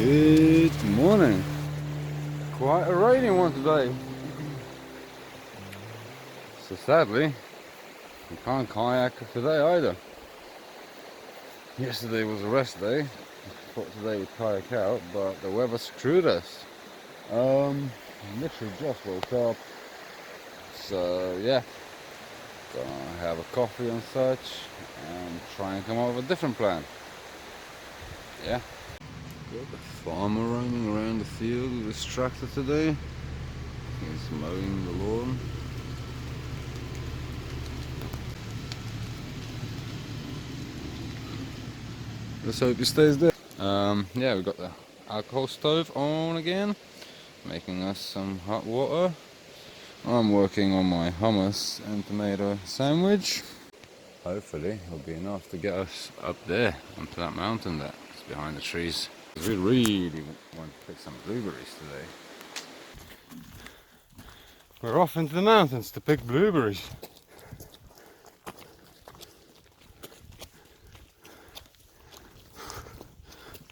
Good morning. Quite a rainy one today. So sadly, we can't kayak today either. Yesterday was a rest day. I thought today we'd kayak out, but the weather screwed us. Literally just woke up. So yeah, gonna have a coffee and such and try and come up with a different plan. Yeah. Got the farmer roaming around the field with his tractor today. He's mowing the lawn. Let's hope he stays there. Yeah, we've got the alcohol stove on again, making us some hot water. I'm working on my hummus and tomato sandwich. Hopefully it'll be enough to get us up there onto that mountain that's behind the trees. We really want to pick some blueberries today. We're off into the mountains to pick blueberries.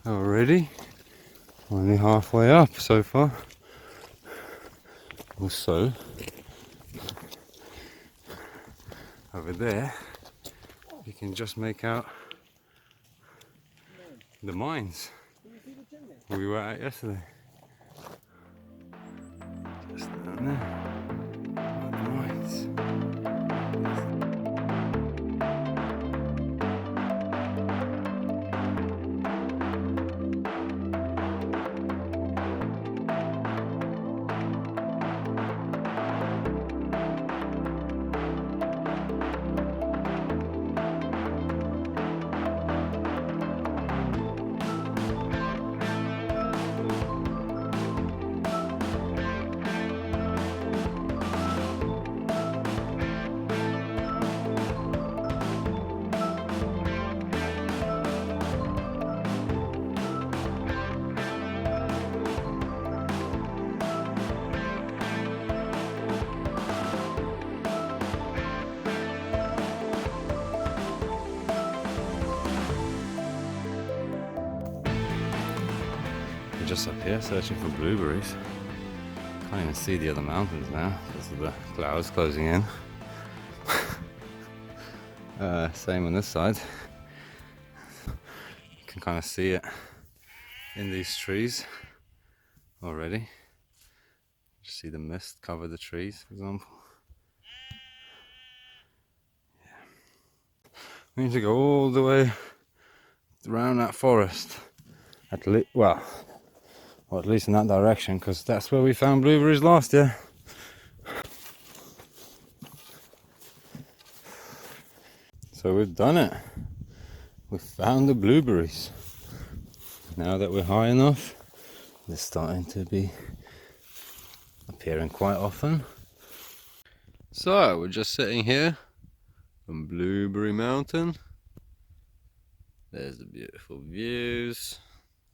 Already, only halfway up so far. Also, over there, you can just make out the mines we were at yesterday. Just down there, the mines. Just up here searching for blueberries. Can't even see the other mountains now because of the clouds closing in. Same on this side. You can kind of see it in these trees already. Just see the mist cover the trees, for example. Yeah. We need to go all the way around that forest. At least, well, or at least in that direction, because that's where we found blueberries last year. So we've done it. We've found the blueberries. Now that we're high enough, they're starting to be appearing quite often. So we're just sitting here on Blueberry Mountain. There's the beautiful views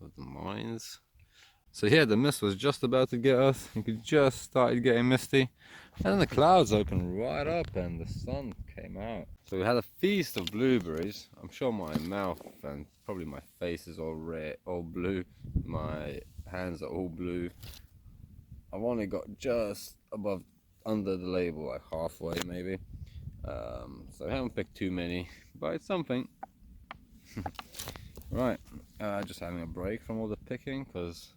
of the mines. So yeah, the mist was just about to get us. You could just started getting misty. And then the clouds opened right up and the sun came out. So we had a feast of blueberries. I'm sure my mouth and probably my face is all red, all blue. My hands are all blue. I've only got just above, under the label, like halfway maybe. So I haven't picked too many, but it's something. Right, just having a break from all the picking because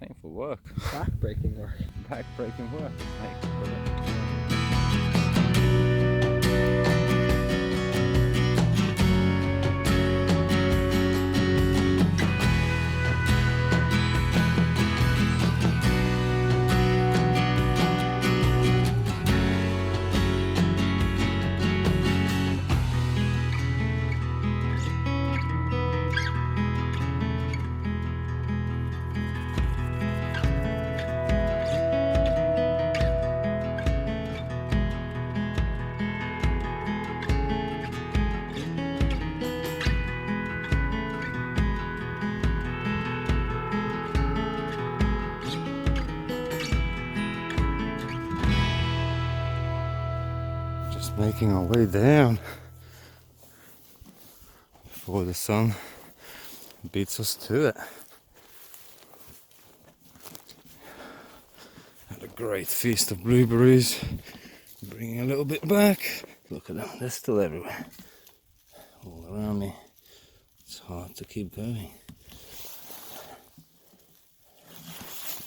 painful work. Back-breaking work. Back-breaking work. Making our way down before the sun beats us to it. great feast of blueberries. Bringing a little bit back. Look at them, they're still everywhere. All around me. It's hard to keep going.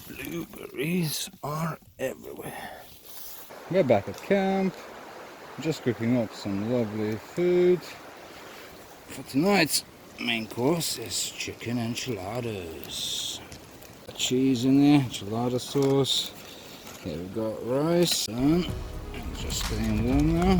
Blueberries are everywhere. We're back at camp. Just cooking up some lovely food. For tonight's main course is chicken enchiladas. Cheese in there, enchilada sauce. Here we've got rice and it's just staying warm now.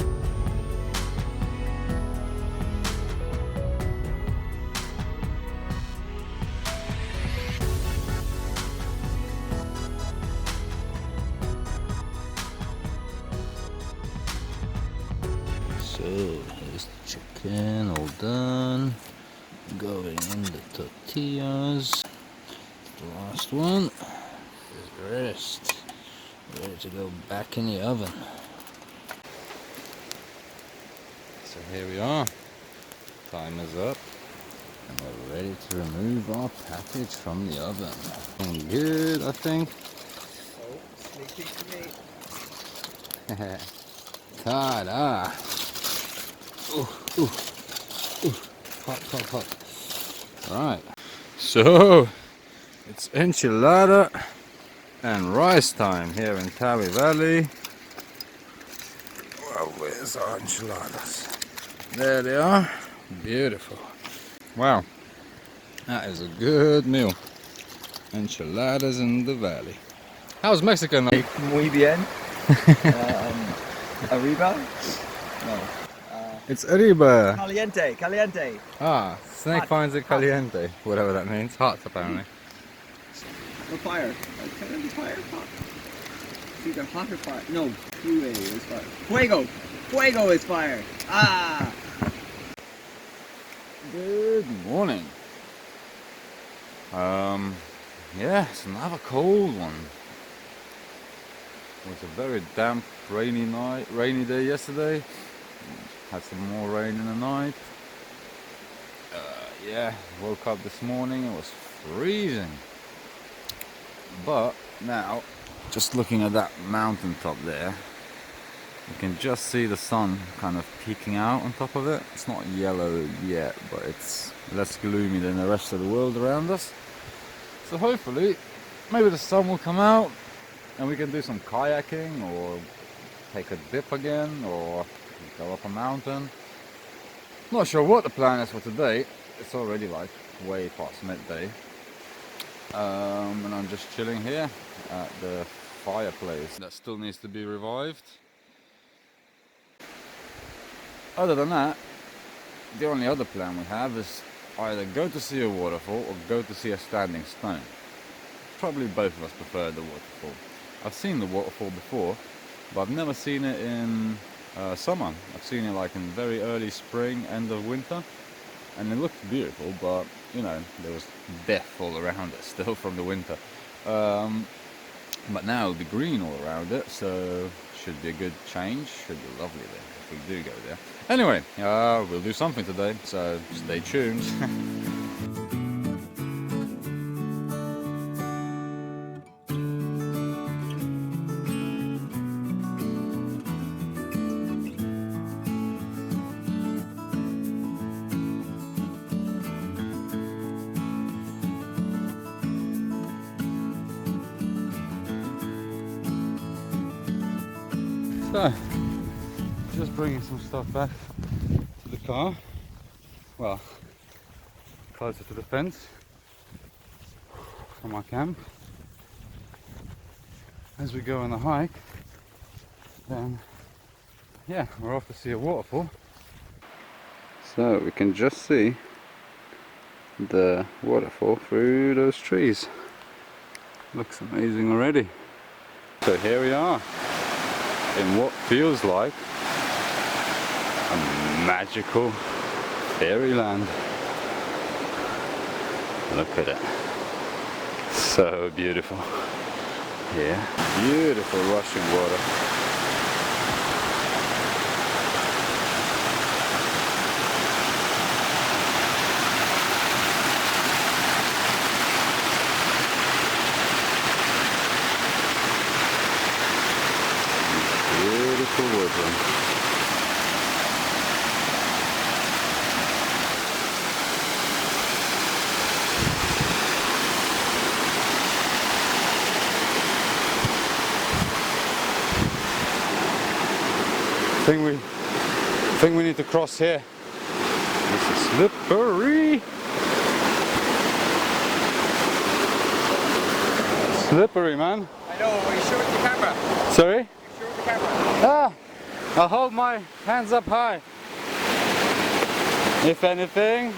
So here's the chicken all done. Going in the tortillas. The last one is the rest. Ready to go back in the oven. So here we are. Time is up. And we're ready to remove our package from the oven. Looking good, I think. Oh, sneak peek to me. Ta-da! Ooh, ooh, ooh. Hot, hot, hot. Right. So, it's enchilada and rice time here in Tawi Valley. Well, where's our enchiladas? There they are. Beautiful. Wow. That is a good meal. Enchiladas in the valley. How's Mexico now? Muy bien. Arriba? No. It's arriba. Caliente, caliente. Ah, Snake Hot. finds it caliente. Whatever that means. Hot, apparently. The fire. Kind of the fire hot. It's either hot or fire. No, fuego is fire. Fuego! Fuego is fire! Ah! Good morning. Yeah, it's another cold one. It was a very damp, rainy day yesterday. Had some more rain in the night. Yeah, woke up this morning, it was freezing. But now, just looking at that mountain top there, you can just see the sun kind of peeking out on top of it. It's not yellow yet, but it's less gloomy than the rest of the world around us. So hopefully, maybe the sun will come out and we can do some kayaking or take a dip again or go up a mountain. Not sure what the plan is for today. It's already like way past midday. And I'm just chilling here at the fireplace that still needs to be revived. Other than that, the only other plan we have is either go to see a waterfall or go to see a standing stone. Probably both of us prefer the waterfall. I've seen the waterfall before, but I've never seen it in summer. I've seen it like in very early spring, end of winter, and it looked beautiful, but you know, there was death all around it still from the winter. But now it'll be green all around it, so should be a good change. Should be lovely there if we do go there. Anyway, we'll do something today, so stay tuned. So, just bringing some stuff back to the car, well, closer to the fence from our camp. As we go on the hike, then yeah, we're off to see a waterfall. So we can just see the waterfall through those trees. Looks amazing already. So here we are, in what feels like a magical fairyland. Look at it. So beautiful. Yeah, beautiful rushing water. one. I think we need to cross here. This is slippery. Slippery, man. I know, are you sure with the camera? Sorry? You sure with the camera? Ah! I'll hold my hands up high. If anything.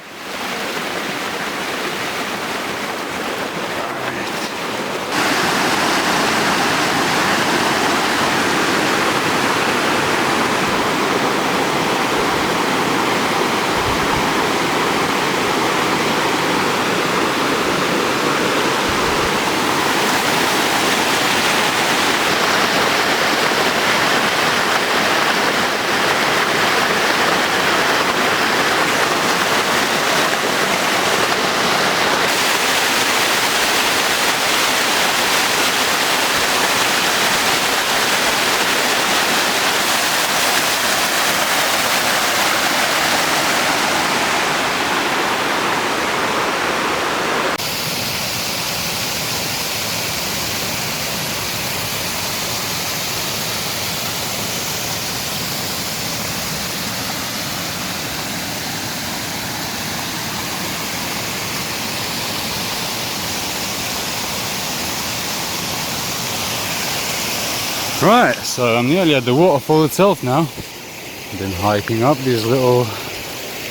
Right, so I'm nearly at the waterfall itself now. I've been hiking up these little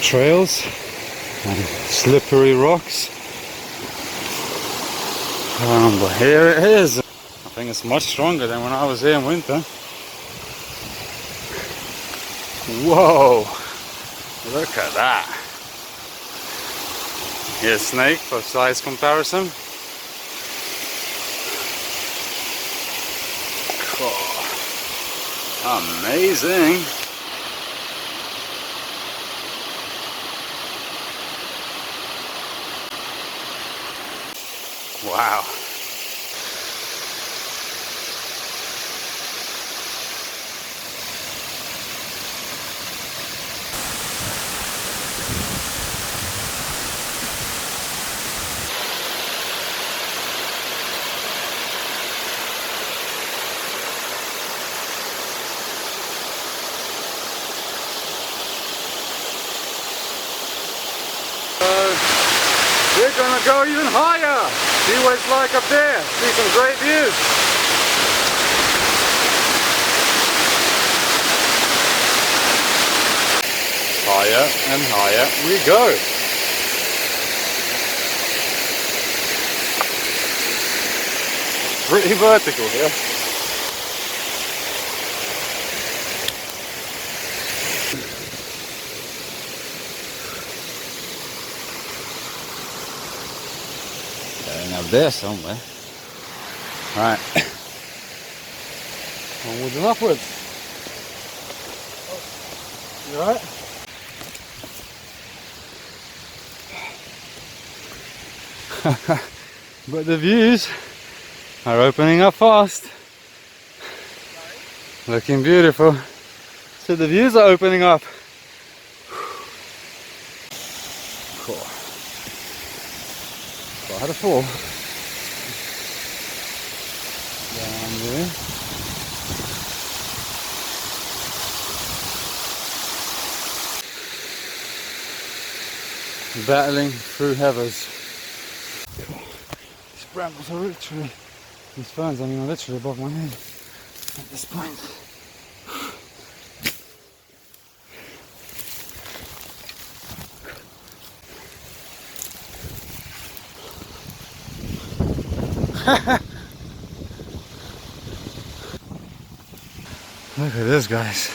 trails and slippery rocks. But here it is. I think it's much stronger than when I was here in winter. Whoa! Look at that. Here's Snake for size comparison. Amazing! Wow! We're gonna go even higher, see what it's like up there, see some great views. Higher and higher we go. Pretty vertical here. Up there somewhere. Right. Onwards and upwards. You alright? But the views are opening up fast. Looking beautiful. So the views are opening up. Cool. Quite a fall. Down there. Battling through heathers. These brambles are literally, these ferns, I mean, are literally above my head at this point. Look at this, guys.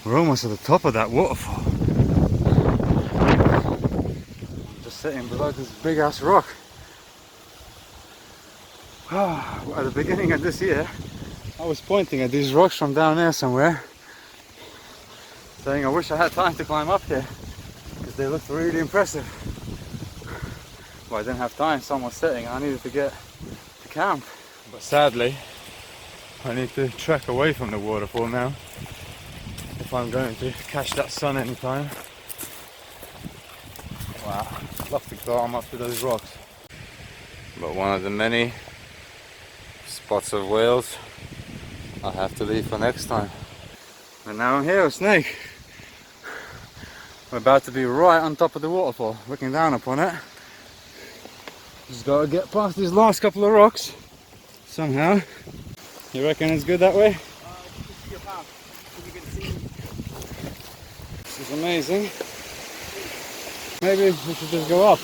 We're almost at the top of that waterfall. I'm just sitting below this big ass rock. At the beginning of this year, I was pointing at these rocks from down there somewhere, saying I wish I had time to climb up here, because they looked really impressive. But I didn't have time, sun was setting, I needed to get to camp. But sadly, I need to trek away from the waterfall now, if I'm going to catch that sun anytime. Wow, I'd love to climb up to those rocks. But one of the many spots of whales I'll have to leave for next time. And now I'm here with Snake. We're about to be right on top of the waterfall, looking down upon it. Just gotta get past these last couple of rocks somehow. You reckon it's good that way? This is amazing. Maybe we should just go up.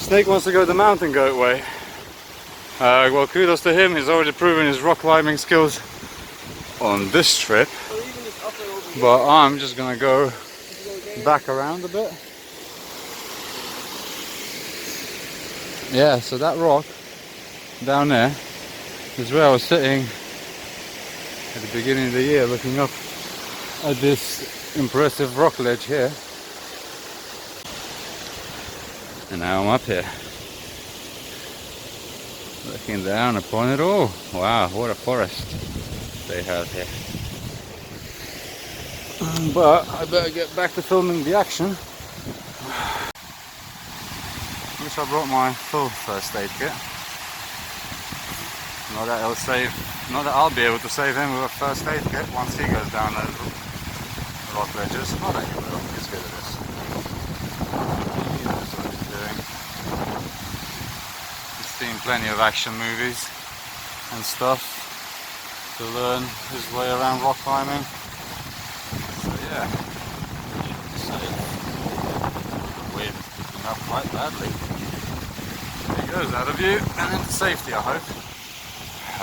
Snake wants to go the mountain goat way. Well, kudos to him. He's already proven his rock climbing skills on this trip. But I'm just gonna go back around a bit. Yeah, so that rock down there is where I was sitting at the beginning of the year, looking up at this impressive rock ledge here. And now I'm up here, looking down upon it all. Wow, what a forest they have here. But I better get back to filming the action. Wish I brought my full first aid kit. Not that I'll be able to save him with a first aid kit once he goes down those rock ledges. Not that he will, he's good at this. He knows what he's doing. He's seen plenty of action movies and stuff to learn his way around rock climbing. So yeah, we're picking up quite badly. There he goes, out of view and into safety, I hope.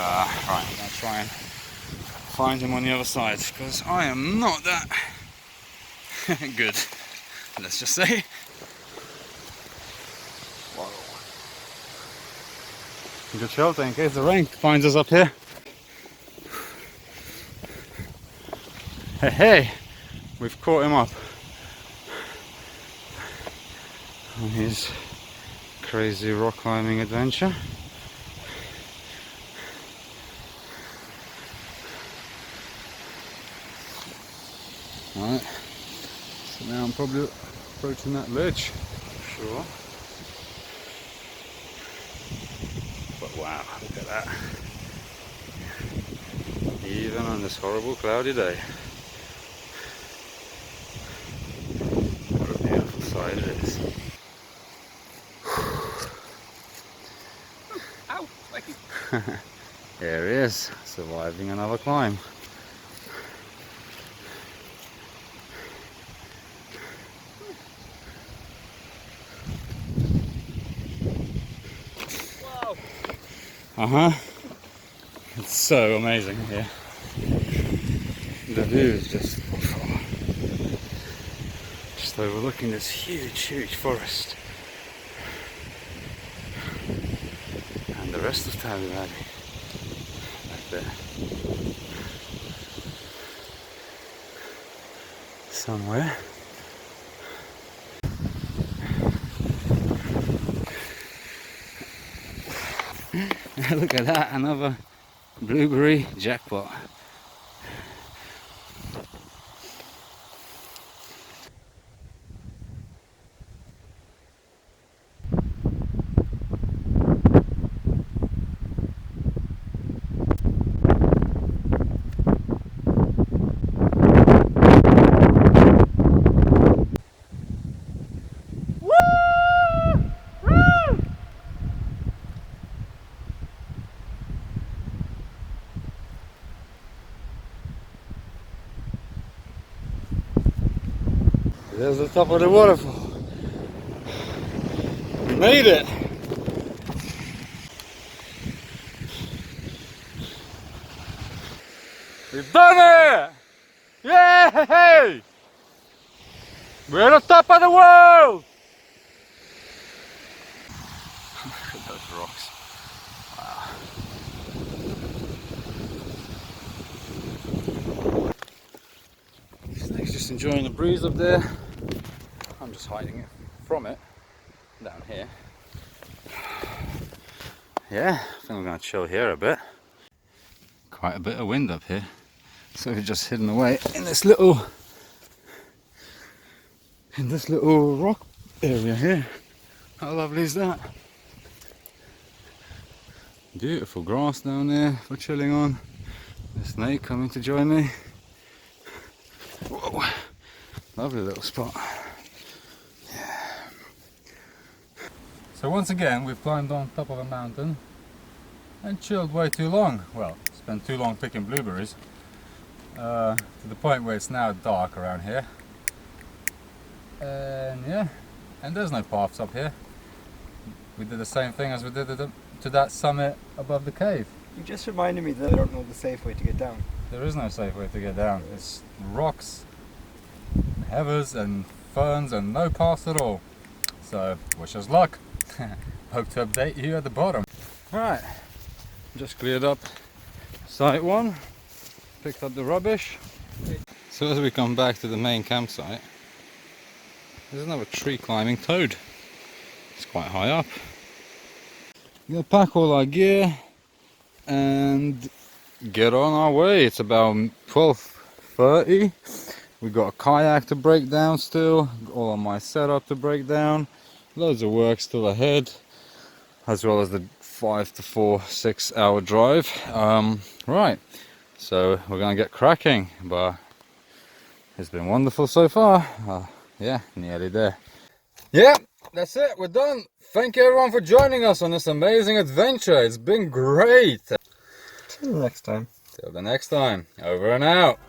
Right, I'm going to try and find him on the other side, because I am not that good, let's just say. Whoa. Good shelter in case the rain finds us up here. Hey, we've caught him up on his crazy rock climbing adventure. Right, so now I'm probably approaching that ledge, sure. But wow, look at that. Even on this horrible cloudy day. What a beautiful sight it is. Ow, spiky. There he is, surviving another climb. It's so amazing here. The view is just overlooking this huge forest. And the rest of Tally Valley back there. Somewhere. Look at that, another blueberry jackpot. There's the top of the waterfall. We made it! We've done it! Yay! We're at the top of the world! Look at those rocks. Wow. Snake's just enjoying the breeze up there. I'm just hiding it from it down here. Yeah, I think I'm going to chill here a bit. quite a bit of wind up here, so we're just hidden away in this little rock area here. How lovely is that? Beautiful grass down there for chilling on. The snake coming to join me. Whoa, lovely little spot. Yeah. So once again we've climbed on top of a mountain and chilled way too long. Well, spent too long picking blueberries, to the point where it's now dark around here. And yeah, and there's no paths up here. We did the same thing as we did to that summit above the cave. You just reminded me that I don't know the safe way to get down. There is no safe way to get down. It's rocks, heathers and ferns and no paths at all. So wish us luck. Hope to update you at the bottom. Right, just cleared up site one, picked up the rubbish. So as we come back to the main campsite, there's another tree climbing toad. It's quite high up. We're gonna pack all our gear and get on our way. It's about 12:30. We've got a kayak to break down still, all of my setup to break down, loads of work still ahead, as well as the 5 to 6 hour drive. Right, so we're gonna get cracking, but it's been wonderful so far. Yeah, nearly there. Yeah, that's it, we're done. Thank you everyone for joining us on this amazing adventure. It's been great. Till next time. Till the next time, over and out.